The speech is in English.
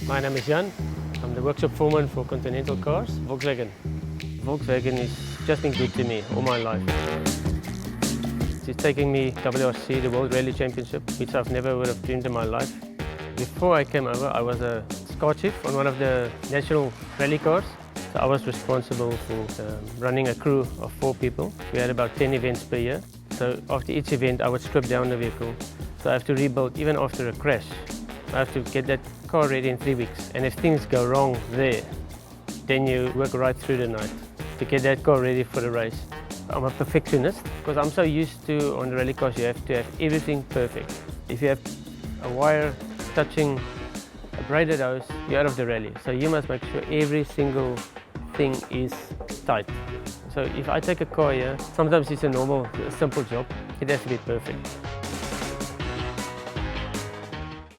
My name is Jan. I'm the workshop foreman for Continental Cars Volkswagen. Volkswagen has just been good to me all my life. It's taking me WRC, the World Rally Championship, which I've never would have dreamed in my life. Before I came over, I was a car chief on one of the national rally cars. So I was responsible for running a crew of 4 people. We had about 10 events per year. So after each event, I would strip down the vehicle. So I have to rebuild even after a crash. I have to get that car ready in 3 weeks. And if things go wrong there, then you work right through the night to get that car ready for the race. I'm a perfectionist because I'm so used to, on the rally cars, you have to have everything perfect. If you have a wire touching a braided hose, you're out of the rally. So you must make sure every single thing is tight. So if I take a car here, sometimes it's a simple job. It has to be perfect.